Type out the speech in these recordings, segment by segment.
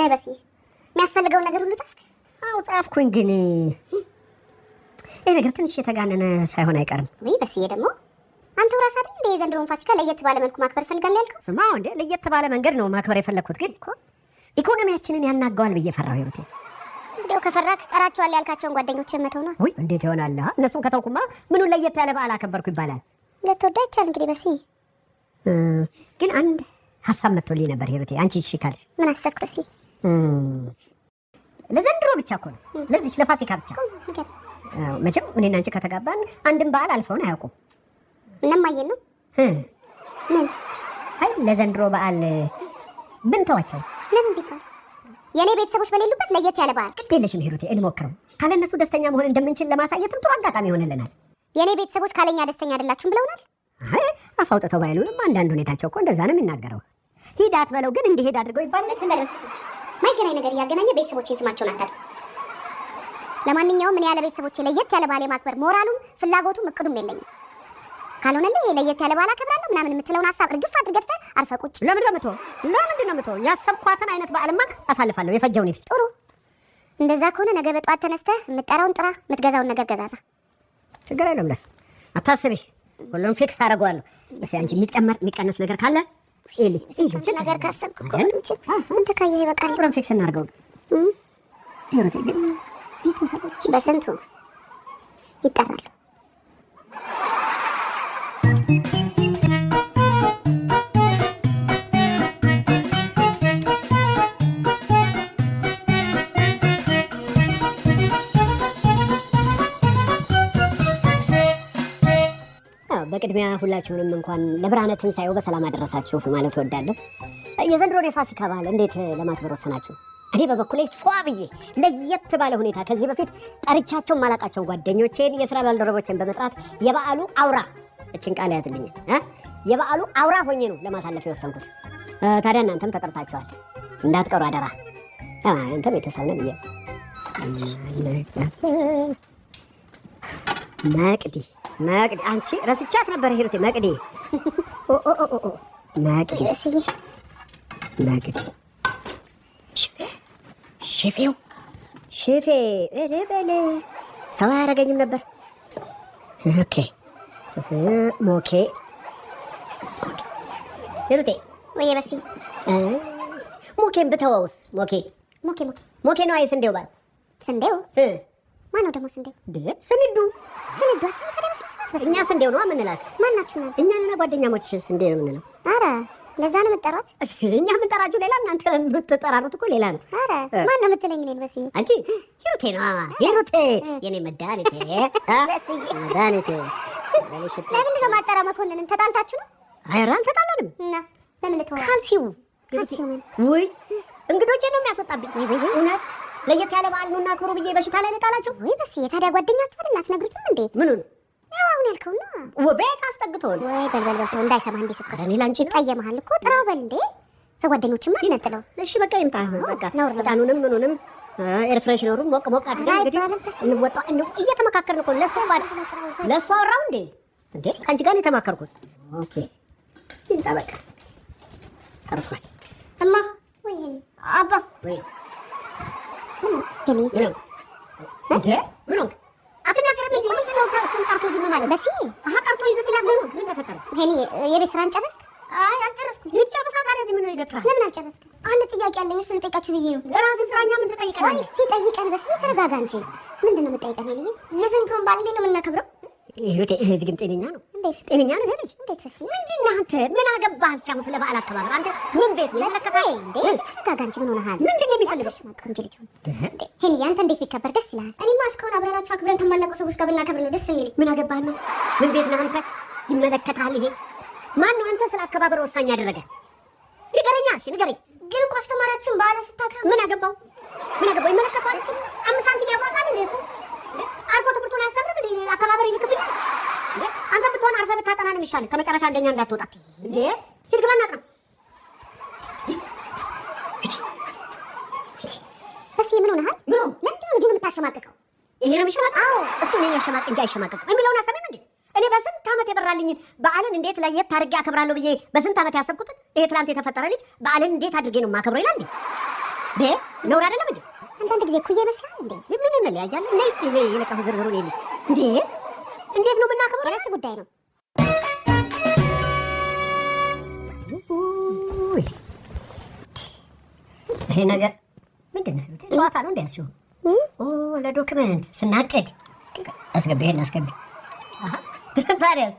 ነይ በሲ የሚያስፈልገውን ነገር ሁሉ ጻፍክ? አዎ ጻፍኩኝ፣ ግን ይሄ ነገር ትንሽ የተጋነነ ሳይሆን አይቀርም። ወይ በሲ ደግሞ አንተው ራስህ አይደል እንደ የዘንድሮውን ፋሲካ ለየት ባለ መልኩ ማክበር ፈልጋለሁ ያልከው? ስማ እንዴ ለየት ባለ መንገድ ነው ማክበር የፈለኩት፣ ግን እኮ ኢኮኖሚያችንን ያናጋዋል ብዬ ፈራሁ። ይሩቴ እንዴው ከፈራክ ጠራቸዋል ያልካቸውን ጓደኞችን መተው ነው። ወይ እንዴት ይሆናል? እነሱን ከተውኩማ ምኑን ለየት ያለ በዓል አከበርኩ ይባላል? ለተወዳ ይቻል እንግዲህ በሲ ግን አንድ ሀሳብ መጥቶልኝ ነበር ይሩቴ፣ አንቺ እሺ ካልሽ። ምን አሰብክ በሲ? ለዘንድሮ ብቻ እኮ ነው፣ ለዚህ ለፋሲካ ብቻ። መቼም እኔና አንቺ ከተጋባን አንድም በዓል አልፈውን አያውቁም። እነማየን ነው ምን? አይ ለዘንድሮ በዓል ብንተዋቸው። ለምን ቢባል የኔ ቤተሰቦች በሌሉበት ለየት ያለ በዓል ግድ የለሽም ሂሩቴ፣ እንሞክረው። ካለ እነሱ ደስተኛ መሆን እንደምንችል ለማሳየትም ጥሩ አጋጣሚ ይሆንልናል። የኔ ቤተሰቦች ካለኛ ደስተኛ አይደላችሁም ብለውናል። አይ አፍ አውጥተው ባይሉንም አንዳንድ ሁኔታቸው እኮ እንደዛ ነው የሚናገረው። ሂድ አትበለው ግን እንዲሄድ አድርገው ይባላል። ዝም በለው። ማይገናኝ ነገር እያገናኘ ቤተሰቦቼን ስማቸውን አታጥፍ። ለማንኛውም እኔ ያለ ቤተሰቦቼ ለየት ያለ በዓል የማክበር ሞራሉም ፍላጎቱም እቅዱም የለኝም። ካልሆነልህ ለየት ያለ በዓል አከብራለሁ ምናምን የምትለውን ሀሳብ እርግፍ አድርገህ አርፈህ ቁጭ። ለምንድን ነው የምትሆው? ያሰብኳትን አይነት በዓልማ አሳልፋለሁ። የፈጀውን ይፍጅ። ጥሩ። እንደዛ ከሆነ ነገ በጠዋት ተነስተህ የምትጠራውን ጥራ፣ የምትገዛውን ነገር ገዛዛ። ችግር የለውም ለሱ አታስቢ፣ ሁሉም ፊክስ አደርገዋለሁ። እስኪ አንቺ የሚጨመር የሚቀነስ ነገር ካለ ይሄ ነገር ካሰብክ እኮ አንተ ካየህ ይበቃል። ሁሉም ፊክስ እናድርገው። ይሩቴ ግን ቤተሰቦች በስንቱ ይጠራሉ? በቅድሚያ ሁላችሁንም እንኳን ለብርሃነ ትንሣኤው በሰላም አደረሳችሁ ማለት እወዳለሁ። የዘንድሮን የፋሲካ በዓል እንዴት ለማክበር ወሰናችሁ? እኔ በበኩሌ ፏ ብዬ ለየት ባለ ሁኔታ ከዚህ በፊት ጠርቻቸው ማላቃቸው ጓደኞቼን፣ የሥራ ባልደረቦቼን በመጥራት የበዓሉ አውራ እችን ቃል ያዝልኝ የበዓሉ አውራ ሆኜ ነው ለማሳለፍ የወሰንኩት። ታዲያ እናንተም ተጠርታችኋል፣ እንዳትቀሩ አደራ። አንተ ቤተሰብ ነህ ብዬ መቅዲ አንቺ ረስቻት ነበር ሂሩቴ። መቅዲ ሽፌ በለ ሰው አያረገኝም ነበር። ኦኬ ሞኬ ሂሩቴ ወይ በሲ ሞኬን ብተወውስ? ሞኬ ነው። አይ ስንዴው ባል ስንዴው ማነው ደግሞ ስንዴው? ስንዱ እኛ ስንዴው ነው የምንላት። ማናችሁ ናችሁ? እኛና ጓደኛሞች ስንዴ ነው የምንለው። አረ ለዛ ነው የምትጠሯት? እኛ የምንጠራችሁ ሌላ፣ እናንተ የምትጠራሩት እኮ ሌላ ነው። አረ ማን ነው የምትለኝ? እኔን በሲ አንቺ ሂሩቴ ነው። ሂሩቴ የኔ መድኃኒቴ መድኃኒቴ። ለምንድን ነው የማጠራው? መኮንንን ተጣልታችሁ ነው? ኧረ አልተጣላንም። እና ለምን ልትሆን ካልሲው ውይ እንግዶቼ ነው የሚያስወጣብኝ። እውነት ለየት ያለ በዓል ነው እና ክብሩ ብዬ በሽታ ላይ ልጣላቸው ወይ? በስ የታዲያ ጓደኛችሁ አይደል? አትነግሩትም እንዴ? ምኑን? ያው አሁን ያልከው ነው። ቤት አስጠግቶን ወይ በልበልበልቶ እንዳይሰማህ እንዴ ስትቀር እኔ ላንቺ ይቀየምሃል እኮ። ጥራው በል እንዴ ከጓደኞችማ ይነጥለው። እሺ በቃ ይምጣ። በቃ ጣኑንም ምኑንም ኤርፍሬሽ ኖሩም ሞቅ አድርገን እንግዲህ እንወጣ። እየተመካከርን እኮ ለእሱ አወራው እንዴ ከአንቺ ጋር ነው የተማከርኩት። ኦኬ ይምጣ በቃ ተርፏል። እማ ወይ አባ ወይ እኔ እንዴ ምን ነው አትናገረም እንዴ? ቀርቶ ዝም ማለት በሲ ቀርቶ ይዝም ይላል። ምን ተፈጠረ? እኔ የቤት ስራ አንጨረስክ? አይ አልጨረስኩም። ልጨርስ ታዲያ እዚህ ምን ይገጥራል? ለምን አልጨረስክም? አንድ ጥያቄ አለኝ፣ እሱን ልጠይቃችሁ ብዬ ነው። ራስህ ስራኛ ምን ትጠይቀናለህ? እስቲ ጠይቀን በሲ ተረጋጋ እንጂ። ምንድን ነው የምጠይቀን? እኔ የዘንድሮን በዓል እንዴት ነው የምናከብረው? ይሄ ልጅ ግን ጤነኛ ነው? እንዴት ጤነኛ ነው? ይሄ ልጅ እንዴት በሲ ምንድን ነው አንተ? ምን አገባህ? እስኪ ስለ በዓል አከባበር አንተ ምን ቤት ነው ተከታይ እንዴ? ተረጋጋ እንጂ። ምን ሆነሃል? ምንድን ነው የሚፈልገው? ቆንጆ ልጅ ሄኒ፣ አንተ እንዴት ቢከበር ደስ ይላል? እኔማ እስካሁን አብረናቸው አክብረን ከማናውቀው ሰዎች ጋር ብናከብር ነው ደስ የሚል። ምን አገባህ ነው? ምን ቤት ነው አንተ? ይመለከታል ይሄ? ማን ነው አንተ ስለ አከባበር ወሳኝ ያደረገ? ንገረኛ። እሺ ንገረኝ። ግን እኮ አስተማሪያችን በዓል ስታከብር ምን አገባው? ይመለከታል። አምስት ሳንቲም ያዋጣል እንዴ እሱ? አልፎ ትምህርቱን አያስተምርም እንዴ? አከባበር ይልክብኛል። አንተ ብትሆን አርፈህ ብታጠና ነው የሚሻልህ፣ ከመጨረሻ አንደኛ እንዳትወጣ እንዴ። ሂድ ግባ እናጥና። በሲ ምን ሆነሃል? ለምንድን ነው ልጁን የምታሸማቅቀው? ይሄ ነው የሚሸማቀቅ? አዎ እሱ እኔን ያሸማቅ እንጂ አይሸማቀቅም የሚለውን አሰብም እንዴ? እኔ በስንት ዓመት የበራልኝ በዓልን እንዴት ለየት አድርጌ አከብራለሁ ብዬ በስንት ዓመት ያሰብኩትን ይሄ ትላንት የተፈጠረ ልጅ በዓልን እንዴት አድርጌ ነው የማከብረው ይላል እንዴ? ነውር አይደለም እንዴ? አንዳንድ ጊዜ እኩያ ይመስላል እንዴ? ምን እንለያያለን? ነይ እስኪ ነይ የለቀሙ ዝርዝሩን የለ እንዴ? እንዴት ነው የምናከብረው? የራስ ጉዳይ ነው። ይሄ ነገር ምንድን ነው? ጨዋታ ነው እንዲያስሽው? ለዶክመንት ስናቅድ አስገቢ፣ ይሄን አስገቢ። ታዲያስ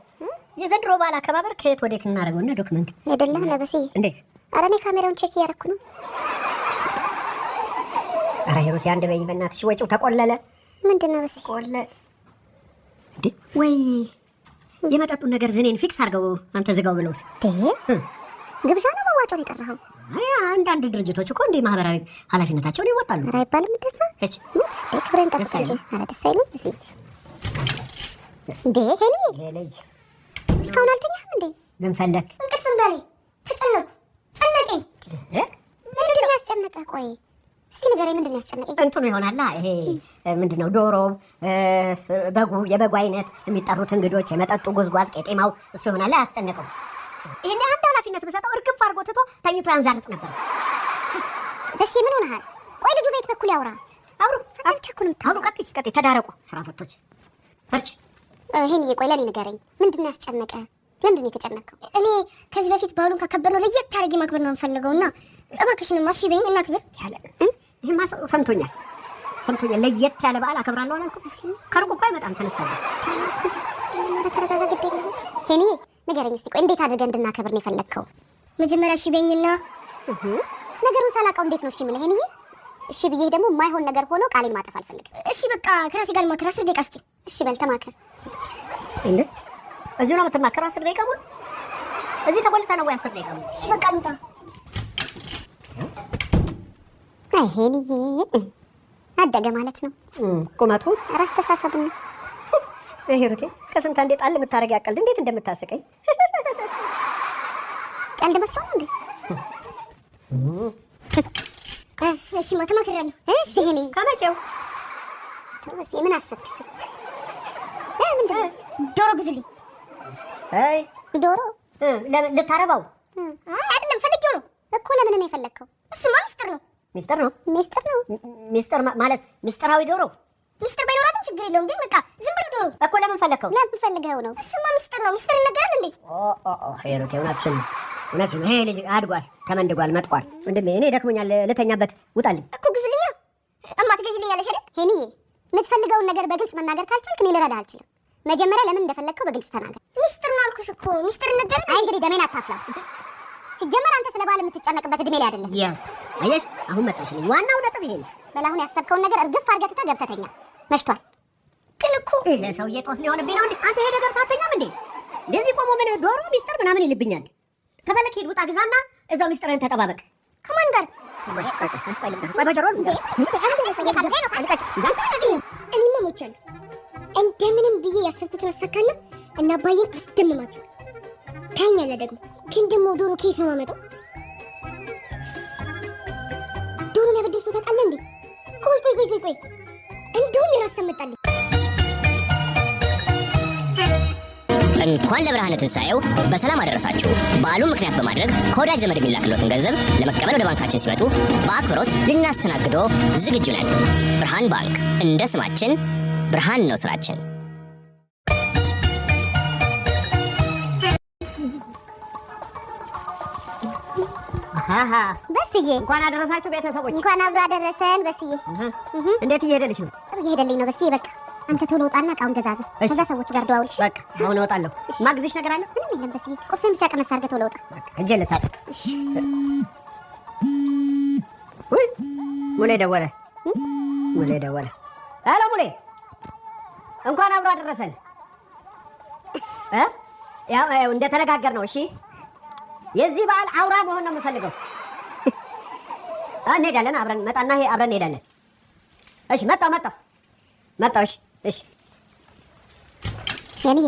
የዘንድሮ በዓል አከባበር ከየት ወዴት እናደርገውና ዶክመንት አይደለም ለበሲ እንዴት? ኧረ እኔ ካሜራውን ቼክ እያደረኩ ነው። ኧረ ሂሩት አንድ በይኝ በእናትሽ። ወጪው ተቆለለ። ምንድን ነው በሲ? ቆለ እንዴ ወይ የመጠጡን ነገር ዝኔን ፊክስ አድርገው አንተ ዝጋው ብለውስ ግብዣ ነው መዋጮ ነው የጠራኸው? አንዳንድ ድርጅቶች እኮ እንዲህ ማህበራዊ ኃላፊነታቸውን ይወጣሉ። ኧረ አይባልም እንደዛ። ክብሬን ጠብቅ እንጂ። ኧረ ደስ አይልም በሲ እንዴ። ሄኒ እስካሁን አልተኛህም እንዴ? ምን ፈለግ? እንቅልፍ እምቢ አለኝ። ተጨነኩ፣ ጨነቀኝ። ምንድን ነው ያስጨነቀህ? ቆይ እስቲ ንገረኝ፣ ምንድን ነው ያስጨነቀኝ? እንትኑ ይሆናላ ይሄ ምንድን ነው ዶሮ፣ በጉ፣ የበጉ አይነት፣ የሚጠሩት እንግዶች፣ የመጠጡ ጉዝጓዝ፣ ቄጤማው እሱ ይሆናላ ያስጨነቀው። ይሄን አንድ ኃላፊነት ብሰጠው እርግፍ አድርጎ ትቶ ተኝቶ ያንዛርጥ ነበር። ደስ ምን ሆነሃል? ቆይ ልጁ ቤት በኩል ያውራ። አብሩ ቀጥይ። ተዳረቁ ስራ ፈቶች ፈርች። ይሄንዬ ቆይ ለኔ ንገረኝ፣ ምንድን ነው ያስጨነቀ? ለምንድን ነው የተጨነቀው? እኔ ከዚህ በፊት በዓሉን ካከበርነው ለየት አድርጌ ማክበር ነው የምፈልገውና እባክሽንማ እሺ በይኝ እናክብር። ይሄማ ሰምቶኛል። ለየት ያለ በዓል አከብራለሁ አላልኩም? ከሩቅ እኮ አይመጣም። ተነሳለሁ። ተረጋጋ፣ ግድ የለውም። ሄንዬ ንገረኝ እስቲ ቆይ እንዴት አድርገን እንድናከብር ነው የፈለግከው? መጀመሪያ እሺ በይኝና ነገሩን ሳላውቀው እንዴት ነው እሺ የምልህ? ሄንዬ እሺ ብዬ ደግሞ የማይሆን ነገር ሆኖ ቃሌን ማጠፍ አልፈልግም። እሺ በቃ ከራሴ ጋር ልማከር። 10 ደቂቃ ስጭኝ። እሺ በል ተማከር። እንዴ እዚሁ ነው የምትማከረው? 10 ደቂቃ ሙሉ እዚህ ተቆልተህ ነው ወይ 10 ደቂቃ ሙሉ? እሺ በቃ ልውጣ። አይ ሄንዬ አደገ ማለት ነው ቁመቱ። ኧረ አስተሳሰብ ነው። ሂሩቴ ከስንት አንዴ ጣል የምታረግ ያቀልድ እንዴት እንደምታስቀኝ። ቀልድ መስራት እንዴ? እሺ ተማክሬያለሁ። እሺ ሄኒ ከመቼው ተወስ ምን አሰብሽ? ምንድን ነው? ዶሮ ግዙልኝ። አይ ዶሮ ልታረባው? አይ አይደለም ፈልጌው ነው እኮ። ለምን ነው የፈለግከው? እሱማ ሚስጥር ነው። ሚስጥር ማለት ሚስጥራዊ ዶሮ። ሚስጥር ባይኖራትም ችግር የለውም ግን በቃ ዝም ብሎ ዶሮ እኮ። ለምን ፈለግከው? ለምን ፈልገው ነው? እሱማ ሚስጥር ነው። ሚስጥር ይነገራል እንዴ? ሂሩቴ እውነትሽን ነው። ይሄ ልጅ አድጓል፣ ተመንድጓል፣ መጥቋል። ወንድሜ እኔ ደክሞኛል፣ ልተኛበት። ውጣልኝ እኮ ግዙልኛ። እማ ትገዢልኛለሽ አይደል? ሄኒዬ የምትፈልገውን ነገር በግልጽ መናገር ካልቻልክ እኔ ልረዳህ አልችልም። መጀመሪያ ለምን እንደፈለግከው በግልጽ ተናገር። ሚስጥር ነው አልኩሽ እኮ። ሚስጥር ይነገራል። አይ እንግዲህ ደሜን አታፍላው። ሲጀመር አንተ ስለ ባል የምትጨነቅበት እድሜ ላይ አይደለም። yes አየሽ፣ አሁን መጣሽልኝ። ዋናው ነጥብ ይሄ ነው። በላሁን ያሰብከውን ነገር እርግፍ አድርገህ ትተህ ገብተህ ተኛ። መሽቷል። ግን እኮ ይሄ ሰውዬ ጦስ ሊሆንብኝ ነው እንዴ? አንተ ሄደህ ገብተህ አትተኛም እንዴ? እንደዚህ ቆሞ ምን ዶሮ ሚስጥር ምናምን ይልብኛል። ከፈለክ ሂድ፣ ውጣ፣ ግዛና እዛው ሚስጥርህን ተጠባበቅ። ከማን ጋር? እኔማ ሞቻለሁ። እንደምንም ብዬ ያሰብኩትን አሳካና እና አባዬን አስደምማቸው ታኛለህ። ደግሞ ግን ደግሞ ዶሮ ከየት ነው የማመጣው? ዶሮ የሚያበድር ሰው ታውቃለህ እንዴ? ቆይ እንደውም የራስ ሰመጣልኝ። እንኳን ለብርሃነ ትንሣኤው በሰላም አደረሳችሁ። በዓሉን ምክንያት በማድረግ ከወዳጅ ዘመድ የሚላክሎትን ገንዘብ ለመቀበል ወደ ባንካችን ሲመጡ በአክብሮት ልናስተናግዶ ዝግጁ ነን። ብርሃን ባንክ፣ እንደ ስማችን ብርሃን ነው ስራችን። በስዬ እንኳን አደረሳችሁ ቤተሰቦች። እንኳን አብሮ አደረሰን። በስዬ እንዴት እየሄደልሽ ነው? ጥሩ እየሄደልኝ ነው በስዬ። በቃ አንተ ቶሎ ውጣና እቃውን ገዛዘ። ከዛ ሰዎቹ ጋር ደዋውልሽ። በቃ አሁን እወጣለሁ። ማግዝሽ ነገር አለ? ምንም የለም በስዬ። ቁርስን ብቻ ቀመስ አድርገህ ቶሎ ውጣ። በቃ እጄ ልታጠብ። ውይ ሙሌ ደወለ። ሄሎ ሙሌ፣ እንኳን አብሮ አደረሰን። ያው እንደተነጋገርነው እሺ። የዚህ በዓል አውራ መሆን ነው የምፈልገው። እንሄዳለን አብረን መጣና ይሄ አብረን እንሄዳለን። እሺ መጣሁ። እሺ ሄኒዬ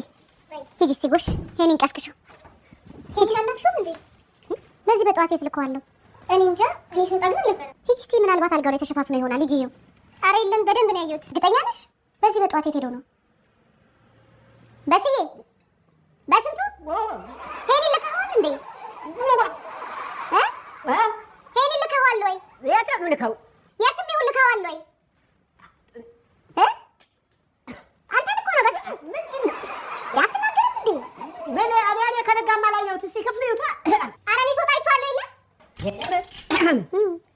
ሂጂ እስኪ ጎሽ። ሄኒን ቀስቅሽው። ሂጂ አላልሽውም እንዴ? በዚህ በጠዋት የት ልከዋለሁ? እኔ እንጃ። እኔ ስወጣ ግን አልነበረም። ሂጂ እስኪ ምናልባት አልጋው ላይ ተሸፋፍኖ ይሆናል። ሂጂ ይኸው። ኧረ የለም በደንብ ነው ያየሁት። እርግጠኛ ነሽ? በዚህ በጠዋት የት ሄዶ ነው? በስዬ በስንቱ ሄኒን ልከኸዋል እንዴ? ሄኒን ልከኸዋል ወይ? የት ነው ልከው? የትም ይሁን ልከዋል ወይ? አንተን እኮ ነው በስንቱ ምንድን ነው ያትናገርም እንዴ? ምን አብያኔ ከነጋማ ላይ ነው ትሲ ክፍሉ ይውጣ። ኧረ እኔ ሶታችኋለሁ የለ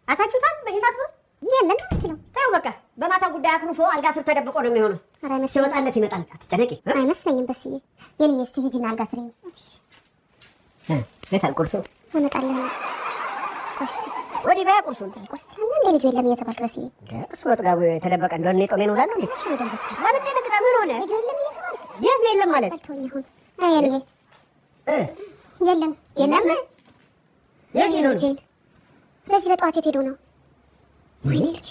አታችሁታል በእናታችሁ የለም ነው የምትለው። ተው በቃ በማታ ጉዳይ አክሩፎ አልጋ ስር ተደብቆ ነው የሚሆነው። ኧረ አይመስለኝም ሲወጣለት ይመጣል። አትጨነቂ። አይመስለኝም በስዬ የኔ እስቲ ሂጂና አልጋ ስር ለታል ቁርሱ አመጣለሁ። ወዲህ በያ ቁርሱን ቁርስ እንደ ልጁ የለም እየተባልክ በስዬ እሱ ነው ጥጋቡ የተደበቀ እንደሆነ እኔ ጦሜን ውላለሁ እንዴ? ለምን ደንግጣ ምን ሆነ? ልጁ የለም እየተባልክ የት ነው የለም ማለት? በልቶኝ አሁን የኔ የለም የለም የት ነው ልጄን በዚህ በጠዋት የት ሄዶ ነው? ወይኔ ልጅ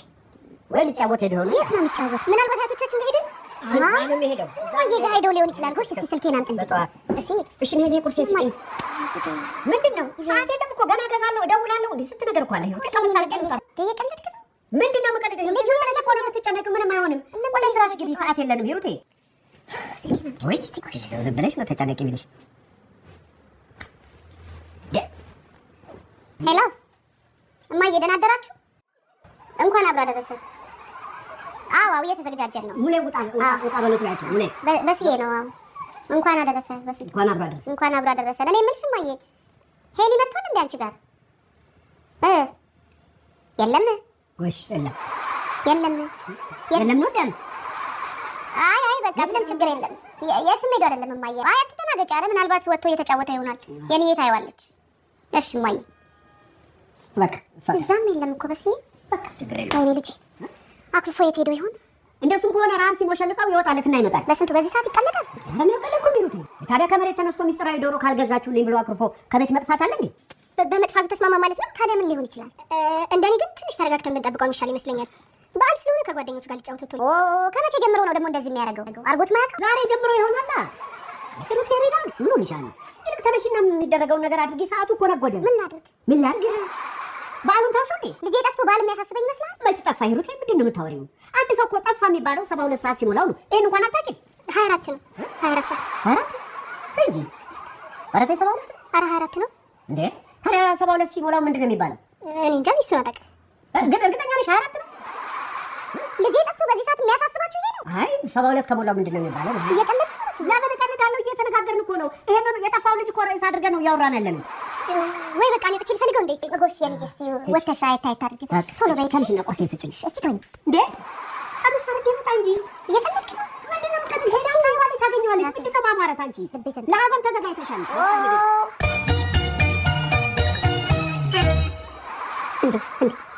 ወይ ሊጫወት ሄደው ነው? የት ነው የሚጫወት? ምናልባት አያቶቻችን ጋር ሄደው ነው የሚሄደው። ሰውዬ ጋር ሄደው ሊሆን ይችላል። ጎሽ እስኪ ስልኬን አምጪኝ በጠዋት እሺ። እሺ እኔ ቁርሴን ስጪኝ። ምንድን ነው ሰዓት የለም እኮ ገና እገዛለሁ እደውላለሁ። እንዴ ስንት ነገር እኮ አለ። ይኸው ተቀመጥ አድርገን እንውጣ። እየቀለድክ ነው? ምንድን ነው የምቀልደው? ልጁ ብለሽ እኮ ነው የምትጨነቂው። ምንም አይሆንም። ወደ ስራሽ ግቢ። ሰዓት የለንም ሂሩቴ። ወይ እስቲ ጎሽ ዝም ብለሽ ነው ተጨነቂ ቢልሽ። ሄሎ እማዬ ደህና አደራችሁ? እንኳን አብሮ አደረሰ። አዎ እየተዘጋጀን ነው። ሙሌ ውጣ ውጣ በሉት ያቸው ሙሌ በስዬ ነው። እንኳን አደረሰ በስ እንኳን አብሮ አደረሰ። እንኳን አብሮ አደረሰ። እኔ የምልሽ እማዬ ሄሊ መጥቷል እንዴ አንቺ ጋር? የለም ጎሽ የለም የለም ነው ደም። አይ በቃ ምንም ችግር የለም። የትም ሄዶ አይደለም እማዬ። አይ አትደናገጪ። ኧረ ምናልባት ወጥቶ እየተጫወተ ይሆናል። የኔ ታይዋለች። እሺ እማዬ በቃ እዛም የለም እኮ በስዬ። በቃ ችግር የለም። ወይኔ ልጄ አኩርፎ የት ሄዶ ይሆን? እንደሱም ከሆነ ረሀብ ሲሞሸልቀው ይወጣለትና ይመጣል። በስንቱ በዚህ ሰዓት ይቀመጣል? ምን ያቀለቁ ቢሉት ታዲያ ከመሬት ተነስቶ ሚስጥራዊ ዶሮ ካልገዛችሁልኝ ብሎ አኩርፎ ከቤት መጥፋት አለ እንዴ? በመጥፋቱ ተስማማ ማለት ነው። ታዲያ ምን ሊሆን ይችላል? እንደኔ ግን ትንሽ ተረጋግተን ብንጠብቀው የሚሻል ይመስለኛል። በዓል ስለሆነ ከጓደኞቹ ጋር ሊጫወት ወጥቶ ከመቼ ጀምሮ ነው ደግሞ እንደዚህ የሚያደርገው? አርጎት ማያውቅ ዛሬ ጀምሮ ይሆናላ። ሩት ሪላክስ ምን ሆንሻል? ይልቅ ተነሽና የሚደረገውን ነገር አድርጊ። ሰዓቱ እኮ ነጎደ። ምን ላድርግ? በዓሉን ታውሹ እንዴ? ልጄ ጠፍቶ በዓል የሚያሳስበኝ ይመስላል? መች ጠፋ ሂሩቴ? ምንድን ነው የምታወሪው? አንድ ሰው እኮ ጠፋ የሚባለው 72 ሰዓት ሲሞላው ነው። ይሄን እንኳን አታውቂም? 24 ነው። 24 ሰዓት 24 እንጂ ኧረ ተይ 72 ኧረ 24 ነው እንዴ? ታዲያ 72 ሲሞላው ምንድን ነው የሚባለው? እኔ እንጃ። እሱን አላውቅም። ግን እርግጠኛ ነሽ 24 ነው? ልጄ ጠፍቶ በዚህ ሰዓት የሚያሳስባችሁ ይሄ ነው? አይ 72 ከሞላው ምንድን ነው የሚባለው? እየቀለድክ ነው? ለምን እቀልዳለሁ? እየተነጋገርን እኮ ነው። ይሄን የጠፋው ልጅ እኮ ርዕስ አድርገን ነው እያወራን ያለነው። ወይ በቃ እኔ ጥቼ ልፈልገው እንዴ? ጎሽ የኔ እስቲ ወተሻ አይታይ አድርጊ። ቶሎ በይ ከምሽና ቁርሴን ስጭኝ። እስቲ ተወኝ እንዴ አብስ አድርጌ መጣ እንጂ እየቀለድክ ነው? ምንድን ነው የምትቀልድ? ሄዳለሁ ማለት ታገኘዋለሽ። ምንድን ነው ማማረት? አንቺ ለሀዘን ተዘጋጅተሻል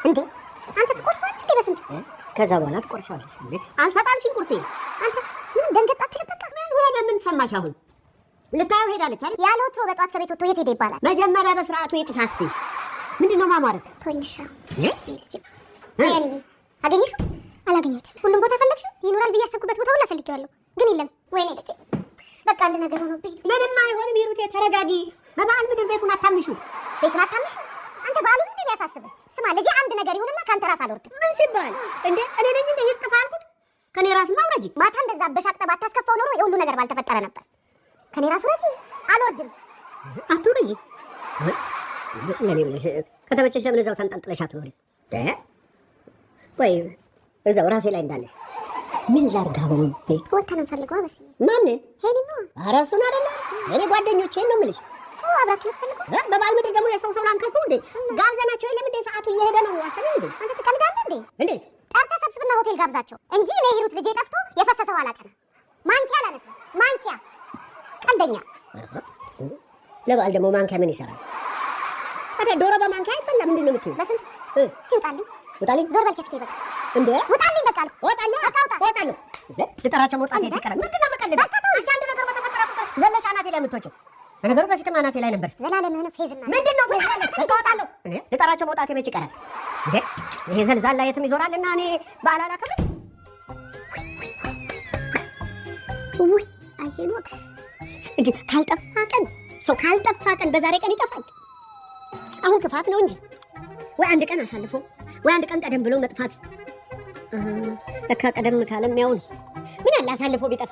እንዴ? አንተ ትቆርሳለህ እንዴ በስንቱ? ከዛ በኋላ ትቆርሻለሽ እንዴ? አልሰጣልሽኝ ቁርሴ። አንተ ምን ደንገጥ አትልም? በቃ ምን ሆነ? ምን ሰማሽ አሁን? ልታየው ሄዳለች አይደል? ያለ ወትሮ በጠዋት ከቤት ወጥቶ የት ሄደ ይባላል? መጀመሪያ በስርዓቱ የጥፋ እስቲ። ምንድን ነው ማማረት? ቶኝሻ አገኘሽው? አላገኘሁትም። ሁሉም ቦታ ፈለግሽው? ይኖራል ብዬ ያሰብኩበት ቦታ ሁላ ፈልጌዋለሁ፣ ግን የለም። ወይኔ ልጄ በቃ አንድ ነገር ሆኖብኝ። ምንም አይሆንም ሂሩቴ ተረጋጊ። በበዓል ምድር ቤቱን አታምሹ። ቤቱን አታምሹ? አንተ በዓሉን እንዴ የሚያሳስብህ? ስማ ልጄ አንድ ነገር ይሁንና ከአንተ ራስ አልወርድም። ምን ሲባል እንዴ? እኔ ነኝ እንደ ሂድ ጥፋ አልኩት? ከኔ ራስ ማውረጂ። ማታ እንደዛ በሻቅጠ ባታስከፋው ኖሮ የሁሉ ነገር ባልተፈጠረ ነበር። ከኔ ራስ ውረጂ። አልወርድም። አትውረጂ። ለኔ ብለሽ ከተመቸሽ ለምን እዛው ተንጠልጥለሽ አትኖሪ? ቆይ እዛው ራሴ ላይ እንዳለሽ ምን ላድርግ አሁን? ወተን እንፈልገው በስ ማንን? ሄኒማ። ኧረ እሱን አይደለም እኔ ጓደኞቼን ነው የምልሽ። አብራችሁ ልትፈልጉ? በበዓል ምድር ደግሞ የሰው ሰው ላንከልኩ እንዴ? ጋብዘናቸው የለም እንዴ? ሰዓቱ እየሄደ ነው። ያሰብ እንዴ? አንተ ትቀልዳለህ እንዴ? እንዴ ጠርተህ ሰብስብና ሆቴል ጋብዛቸው እንጂ እኔ ሂሩት ልጄ ጠፍቶ የፈሰሰው አላቀና ማንኪያ ላነሳ ማንኪያ ቀልደኛ። ለበዓል ደግሞ ማንኪያ ምን ይሰራል? ታዲያ ዶሮ በማንኪያ አይበላም። ምንድን ነው የምትይው? በስንቱ እስቲ ውጣልኝ፣ ውጣልኝ። ዞር በል ከፊቴ በቃ እንዴ ውጣልኝ። በቃ አልኩ እወጣለሁ፣ እወጣለሁ። ልጠራቸው መውጣት ይቀራል። ምንድን ነው የምቀልደው? አንቺ አንድ ነገር በተፈጠረ ቁጥር ዘለሽ አናቴ ላይ የምትወጪው። ነገሩ በፊትም አናቴ ላይ ነበር። ዘላለምህን ፌዝና ምንድን ነው እወጣለሁ። ልጠራቸው መውጣት መች ይቀራል? እንዴ ይሄ ዘልዛላ የትም ይዞራልና እኔ በዓል አላከብርም። ውይ አይሄኖክ ካልጠፋ ቀን ሰው ካልጠፋ ቀን በዛሬ ቀን ይጠፋል። አሁን ክፋት ነው እንጂ ወይ አንድ ቀን አሳልፎ ወይ አንድ ቀን ቀደም ብሎ መጥፋት። ለካ ቀደም ካለም ያው ምን አለ አሳልፎ ቢጠፋ።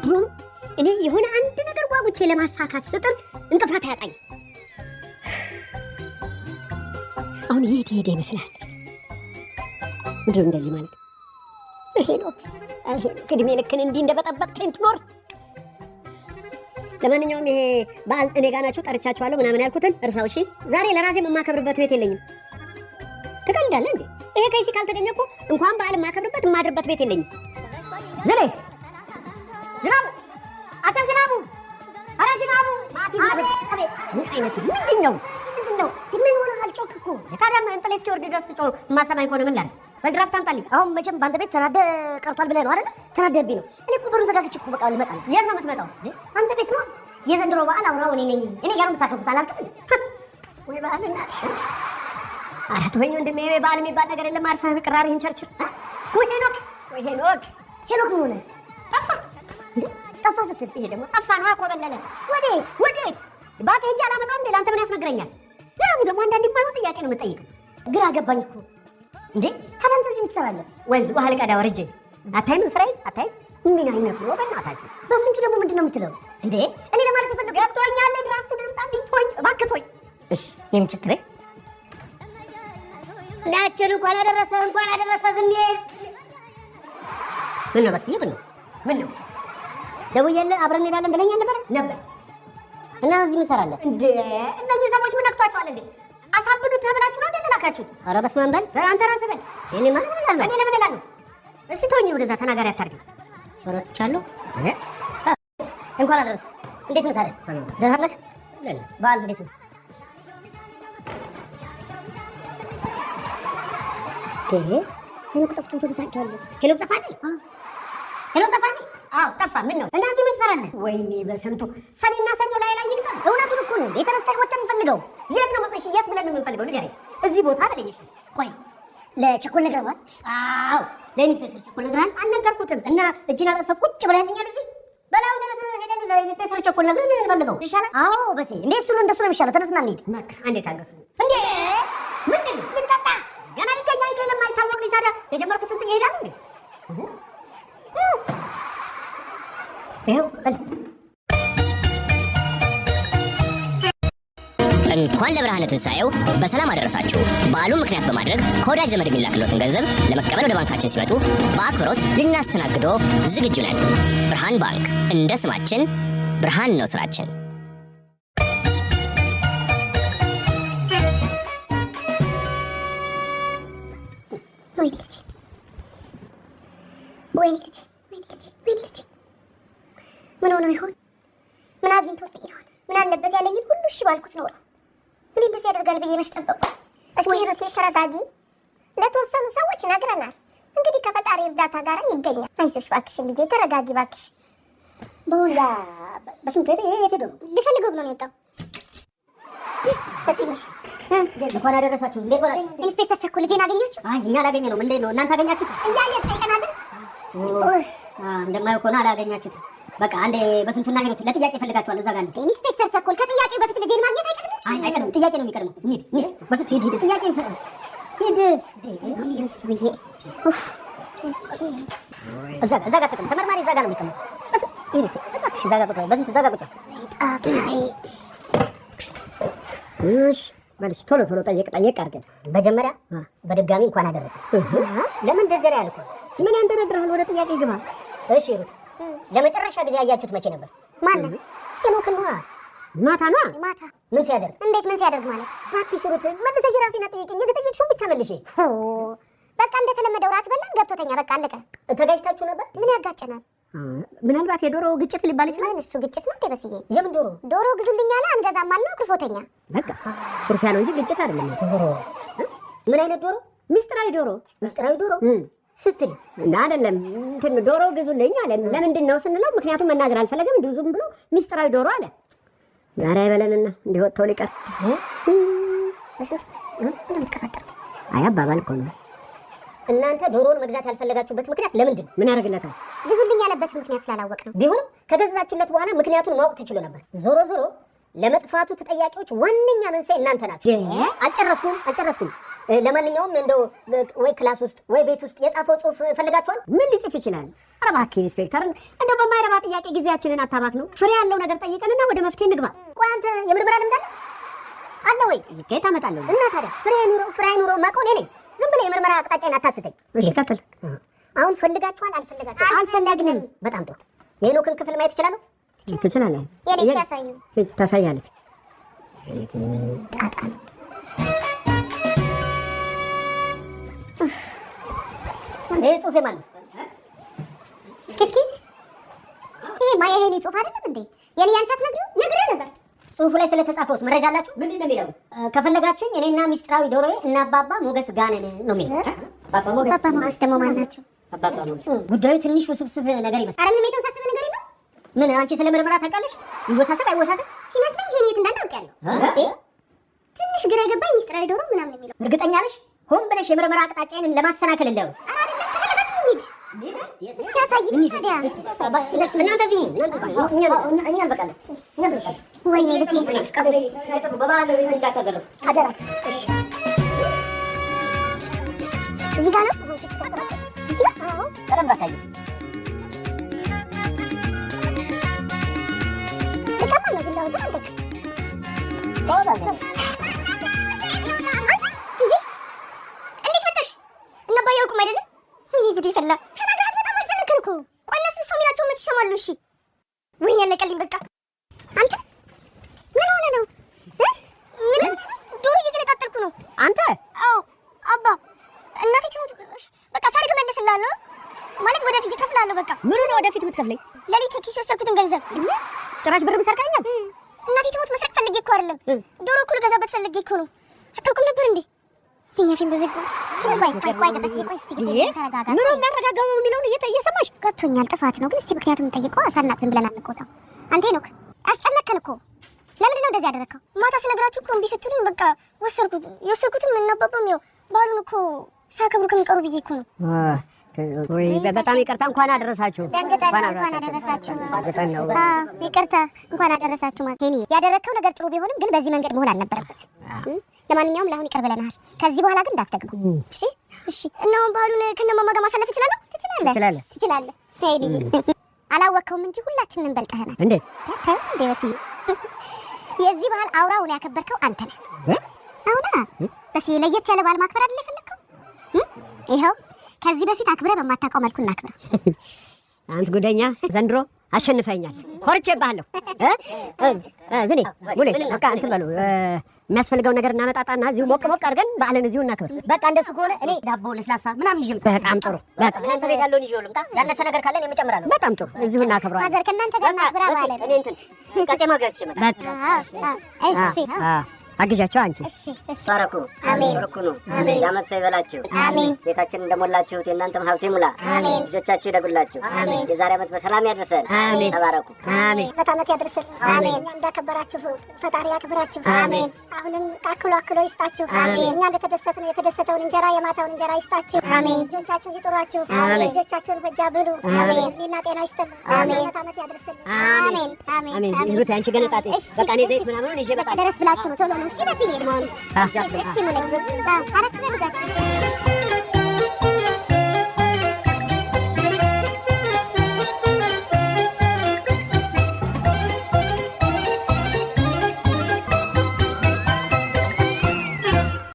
ድሮም እኔ የሆነ አንድ ነገር ጓጉቼ ለማሳካት ስጥር እንቅፋት አያጣኝ። አሁን የት ሄደ ይመስላል? ምንድን ነው እንደዚህ ማለት? ይሄ ነው እድሜ ልክን እንዲህ እንደበጠበጥከኝ ትኖር። ለማንኛውም ይሄ በዓል እኔ ጋር ናችሁ ጠርቻችኋለሁ ምናምን ያልኩትን እርሳው። እሺ ዛሬ ለራሴ የማከብርበት ቤት የለኝም። ትቀልዳለህ እንዴ? ይሄ ከይሲ ካልተገኘ እኮ እንኳን በዓል የማከብርበት የማድርበት ቤት የለኝም። ዝናቡ አታ ዝናቡ ኧረ ዝናቡ ምን አይነት ምንድን ነው ምን ሆነሃል? ጮክ እኮ ታዲያ እንጥሌ እስኪወርድ ድረስ ጮህ የማሰማኝ ከሆነ ምን ላድርግ? በድራፍት አምጣልኝ። አሁን መቼም በአንተ ቤት ተናደ ቀርቷል ብለህ ነው አይደል? ተናደብኝ ነው። እኔ እኮ በሩን ዘጋግቼ እኮ በቃ ልመጣ ነው። የት ነው የምትመጣው? አንተ ቤት ነው። የዘንድሮ በዓል አውራው እኔ ነኝ። እኔ ጋር የምታከብሩት አላልክም እንዴ? ወይ በዓል እናት ኧረ ተወኝ ወንድሜ። በዓል የሚባል ነገር የለም። አርፈህ ቅራሪህን ቸርችር። ወይ ሄኖክ ምን ሆነ? ጠፋ ስትል ይሄ ደግሞ ጠፋ ነው። አኮበለለ ወዴት ባቴ ሄጄ አላመጣም እንዴ? ለአንተ ምን ያስነግረኛል? ዝናቡ ደግሞ አንዳንድ የማይሆን ጥያቄ ነው የምጠይቅ። ግራ ገባኝ እኮ እንዴ። ታዲያ አንተ ምን ትሰራለህ? ወንዝ ውሃ ልቀዳ ወርጄ አታይም? ስራዬ አታይም? ምን አይነት ነው በእናታችሁ? በስንቱ ደግሞ ምንድን ነው የምትለው እንዴ? እኔ ለማለት የፈለገው ገብቶኛል። ድራፍቱን አምጣልኝ። ተወኝ እባክህ ተወኝ። እሺ የምን ችግር ናችን? እንኳን አደረሰ ዝም ምን ነው በስዬ ምን ነው ደውዬልህ አብረን እንሄዳለን ብለኛል ነበር እና እዚህ ምን ትሰራለህ እንዴ? እነዚህ ሰዎች ምን ነክቷቸዋል እንዴ? አሳብዱት ተብላችሁ ነው የተላካችሁት? ኧረ በስመ አብ በል አንተ ራስህ በል። እኔ ማለት ምን እላለሁ? እኔ ለምን እላለሁ? እስቲ ተወኝ፣ ወደዛ ተናጋሪ አታርግ። ወራትቻለሁ እንኳን አደረሰ። እንዴት ነው ታዲያ? ደህና ነህ? በዓል እንዴት ነው? ሄኖክ ጠፍቶ ተበሳጭቷል። ሄኖክ ጠፋኝ? አዎ ጠፋ። ምን ነው እናንተ ምን ትሰራለህ? ወይኔ በስንቱ ሰኔና ሰኞ ላይ ይልቃል። እውነቱን እኮ ነው። የተነስተ ወጥተን እንፈልገው። የት ነው መጥሽ? የት ብለን የምንፈልገው? ንገረኝ። እዚህ ቦታ አለኝሽ። ቆይ ለቸኮል ነግረዋል? አዎ ለኢንስፔክተር ቸኮል ነግረሃል? አልነገርኩትም። እና እጅና ጠፈ ቁጭ ብለህልኛል እዚህ በላው ተነስ። ሄደን ለኢንስፔክተር ቸኮል ነግረን እንፈልገው ይሻላል። አዎ በሴ እንዴ እሱ ነው እንደሱ ነው የሚሻለው። ተነስና እንሂድ። በቃ አንዴ ታገሱ እንዴ። ምንድን ነው ልንጠጣ? ገና ይገኛል የማይታወቅ ልጅ። ታዲያ የጀመርኩትን ጥዬ እሄዳለሁ እንዴ? እንኳን ለብርሃነ ትንሣኤው በሰላም አደረሳችሁ። በዓሉን ምክንያት በማድረግ ከወዳጅ ዘመድ የሚላክሎትን ገንዘብ ለመቀበል ወደ ባንካችን ሲመጡ በአክብሮት ልናስተናግዶ ዝግጁ ነን። ብርሃን ባንክ፣ እንደ ስማችን ብርሃን ነው ስራችን። ወይኔ ልጄ ምን ሆኖ ይሆን? ምን አግኝቶብኝ ይሆን? ምን አለበት ያለኝን ሁሉ እሺ ባልኩት ኖሮ ምን እንደዚህ ያደርጋል ብዬ መች ጠበቁ። እስኪ ሂሩቴ ተረጋጊ። ለተወሰኑ ሰዎች ነግረናል። እንግዲህ ከፈጣሪ እርዳታ ጋር ይገኛል። አይዞሽ እባክሽ ልጄ ተረጋጊ እባክሽ። በሁላ በስንቱ የት ሄዶ ልፈልገው ብሎ ነው የወጣው። እንኳን አደረሳችሁ። እንዴት ሆናችሁ? ኢንስፔክተር ቸኮል ልጄን አገኛችሁ? አይ እኛ አላገኘነውም። እንዴት ነው እናንተ አገኛችሁት? እያየን ጠይቀናለን። እንደማየው ከሆነ አላገኛችሁትም። በቃ አንዴ በስንቱና ሄዱት ለጥያቄ ፈልጋችኋል። እዛ ጋር ነው ኢንስፔክተር ቸኮል። ከጥያቄ በፊት ልጄን ማግኘት አይቀርም። አይ አይቀርም። ጥያቄ ነው የሚቀርመው። እንሂድ በስንቱ ሂድ። ጥያቄ ይፈጠር ሂድ። እዛ ጋር ተቀመጥ። ተመርማሪ እዛ ጋር ነው የሚቀመጥ። ሂድ እባክሽ። እዛ ጋር ቁጭ በስንቱ እዛ ጋር ቁጭ። እሺ በልሽ። ቶሎ ጠየቅ አድርገን መጀመሪያ በድጋሚ እንኳን አደረሰ። ለምን ደጀሪያ ያልኩ ምን ያንደረድራል? ወደ ጥያቄ ግባ። እሺ ሩት፣ ለመጨረሻ ጊዜ ያያችሁት መቼ ነበር? ማንን? ሄኖክን ነዋ። ማታ ነዋ። ማታ ምን ሲያደርግ? እንዴት ምን ሲያደርግ ማለት? እባክሽ ሩት መልሰሽ ራሴን አትጠይቂኝ። የተጠየቅሽውን ብቻ መልሼ። በቃ እንደተለመደው ራት በላን ገብቶተኛ። በቃ አለቀ። ተጋጭታችሁ ነበር? ምን ያጋጨናል? ምናልባት የዶሮ ግጭት ሊባል ይችላል። እሱ ግጭት ነው እንዴ? በስዬ የምን ዶሮ? ዶሮ ግዙልኝ አለ አንገዛም አልነው አኩርፎተኛ። በቃ ኩርፊያ ነው እንጂ ግጭት አይደለም። ዶሮ ምን አይነት ዶሮ? ምስጢራዊ ዶሮ ስትል እና አይደለም እንትን ዶሮ ግዙልኝ አለ። ለምንድን ነው ስንለው ምክንያቱም መናገር አልፈለገም። እንዲሁ ዝም ብሎ ምስጢራዊ ዶሮ አለ። ዛሬ አይበለንና እንዲህ ወጥቶ ሊቀር በስንት እንደምትቀባጥር አይ አባባል እኮ ነው። እናንተ ዶሮውን መግዛት ያልፈለጋችሁበት ምክንያት ለምንድን ነው? ምን ያደርግለታል? ግዙልኝ ያለበት ምክንያት ስላላወቅ ነው። ቢሆንም ከገዛችሁለት በኋላ ምክንያቱን ማወቅ ትችሉ ነበር። ዞሮ ለመጥፋቱ ተጠያቂዎች ዋነኛ መንስኤ እናንተ ናችሁ። አልጨረስኩም። ለማንኛውም እንደው ወይ ክላስ ውስጥ ወይ ቤት ውስጥ የጻፈው ጽሑፍ ፈልጋችኋል? ምን ሊጽፍ ይችላል? ኧረ እባክህ ኢንስፔክተር፣ እንደው በማይረባ ጥያቄ ጊዜያችንን አታባክ ነው። ፍሬ ያለው ነገር ጠይቀንና ወደ መፍትሄ እንግባ። ቆይ አንተ የምርመራ ልምድ አለ? አለ ወይ? ከየት አመጣለሁ? እና ታዲያ ፍሬ ኑሮ ማቆኔ ነኝ። ዝም ብለህ የምርመራ አቅጣጫን አታስተኝ። እሺ ቀጥል። አሁን ፈልጋችኋል? አልፈለግንም። በጣም ጥሩ። የሄኖክን ክፍል ማየት እችላለሁ? ትችላለህ። የኔ ያሳዩ ታሳያለች። ጣጣ ይሄ ጽሁፍ የማን ነው? እስኪ ይሄ ማየሄኔ ጽሁፍ አይደለም እንዴ? የኔ ያንቻት ነግሬ ነበር። ጽሁፉ ላይ ስለተጻፈውስ መረጃ አላችሁ? ምንድን ነው የሚለው? ከፈለጋችሁኝ እኔና ሚስጥራዊ ዶሮዬ እና አባባ ሞገስ ጋነን ነው የሚለው። አባባ ሞገስ ደግሞ ማን ናቸው? አባባ ሞገስ ጉዳዩ ትንሽ ውስብስብ ነገር ይመስላል። ኧረ ምንም የተወሳሰበ ነገር የለም። ምን አንቺ ስለ ምርመራ ታውቃለሽ? ይወሳሰብ አይወሳሰብ ሲመስለኝ ይሄን የት እንዳለ አውቄያለሁ። ትንሽ ግራ የገባኝ ሚስጥራዊ ዶሮ ምናምን የሚለው እርግጠኛ ነሽ? ሆን ብለሽ የምርመራ አቅጣጫዬን ለማሰናከል እንደው ወይኔ ልጄ እዚህ ጋር ነው። በደንብ አሳይ። እንዴት መጣሽ? እና አባዬ አውቁም አይደለም? ወይኔ ጉዴ ፈላ። ተናግራት በጣም አስጨነቀን እኮ። ቆይ እነሱ ሰው የሚላቸው መች ይሰማሉ? እሺ ወይኔ ያለቀልኝ በቃ። አንተ ምን ሆነ ነው? ምንም ዶሮ እየገነጣጠልኩ ነው። አንተ? አዎ አባ እናቴ ትሙት በቃ ሳድግ እመልስልሃለሁ ማለት ወደፊት እከፍልሃለሁ። በቃ ምኑ ነው ወደፊት የምትከፍለኝ? ሌሊት ከኪስ የወሰድኩትን ገንዘብ ጭራሽ ብር ሰርቀኸኛል? እናቴ ትሙት መስረቅ ፈልጌ እኮ አይደለም፣ ዶሮ እኮ ልገዛበት ፈልጌ እኮ ነው። አታውቅም ነበር እንዴ? ፊኛፊን በዝግ ምኑ የሚያረጋጋው የሚለውን እየሰማሽ ገብቶኛል። ጥፋት ነው ግን እስቲ ምክንያቱም እንጠይቀው። ሳናቅ ዝም ብለን አንቆጣው። አንተ ሄኖክ አስጨነቀን እኮ። ለምንድን ነው እንደዚህ ያደረግከው? ማታ ስነግራችሁ እኮ እምቢ ስትሉኝ በቃ ወሰድኩት። የወሰድኩትም እናባባም ያው በዓሉን እኮ ሳያከብሩ ከሚቀሩ ብዬ እኮ ነው። ወይ በጣም ይቅርታ። እንኳን አደረሳችሁ። እንኳን አደረሳችሁ። ይቅርታ እንኳን አደረሳችሁ ማለት ሄኒ፣ ያደረግከው ነገር ጥሩ ቢሆንም ግን በዚህ መንገድ መሆን አልነበረበት። ለማንኛውም ለአሁን ይቅር ብለናል። ከዚህ በኋላ ግን እንዳትደግሙ። እሺ እሺ። እና አሁን በዓሉን ከነማማ ጋር ማሳለፍ እችላለሁ? ትችላለህ። ሄኒ አላወቅከውም እንጂ ሁላችንን እንበልጠህናል። እንዴት በስዬ የዚህ በዓል አውራውን ያከበርከው አንተ ነህ። አሁና በስዬ ለየት ያለ በዓል ማክበር አይደል የፈለግከው? ይኸው ከዚህ በፊት አክብረ በማታውቀው መልኩ እናክብረ። አንተ ጉደኛ፣ ዘንድሮ አሸንፈኛል። ኮርቼብሃለሁ። ዝኔ ሙሌ በቃ እንትን በሉ። የሚያስፈልገው ነገር እናመጣጣና እዚሁ ሞቅ አድርገን በዓልን እዚሁ እናክብር። በቃ እንደሱ ከሆነ እኔ ዳቦ ለስላሳ ምናምን ይዤ ልምጣ። በጣም ጥሩ። በቃ እናንተ ቤት ያለውን ይዤ ልምጣ። ያነሰ ነገር ካለን የምጨምራለሁ። በጣም ጥሩ። እዚሁ እናከብረዋለን። ማዘር ከእናንተ ጋር እናክብራ ማለት እኔ እንትን ቀጤማ ገዝቼ እመጣለሁ። በቃ እሺ አግዣቸው። አንቺ ባረኩ። አሜን። በረኩኑ። የዓመት ሰው ይበላችሁ። አሜን። ቤታችን እንደሞላችሁት የእናንተም ሀብት ይሙላ። አሜን። ልጆቻችሁ ይደጉላችሁ። አሜን። የዛሬ ዓመት በሰላም ያድርሰን። አሜን። ተባረኩ። አሜን። ዓመት ያድርስል። አሜን። እኛ እንዳከበራችሁ ፈጣሪ ያክብራችሁ። አሜን። አሁንም አክሎ ይስጣችሁ። አሜን። እኛ እንደተደሰትን የተደሰተውን እንጀራ የማታውን እንጀራ ይስጣችሁ። አሜን። ልጆቻችሁ ይጥሯችሁ። አሜን። ልጆቻችሁን በእጃ ብሉ። አሜን። እድሜና ጤና ይስጥልን። አሜን። ዓመት ያድርስል። አሜን። አሜን። ይሁት አንቺ ገነጣጤ በቃ እኔ ዘይት ምናምን ይዤ እመጣለሁ። ደረስ ብላችሁ ነው ቶሎ ነው። እሺ በስዬ እሺ ሙሌ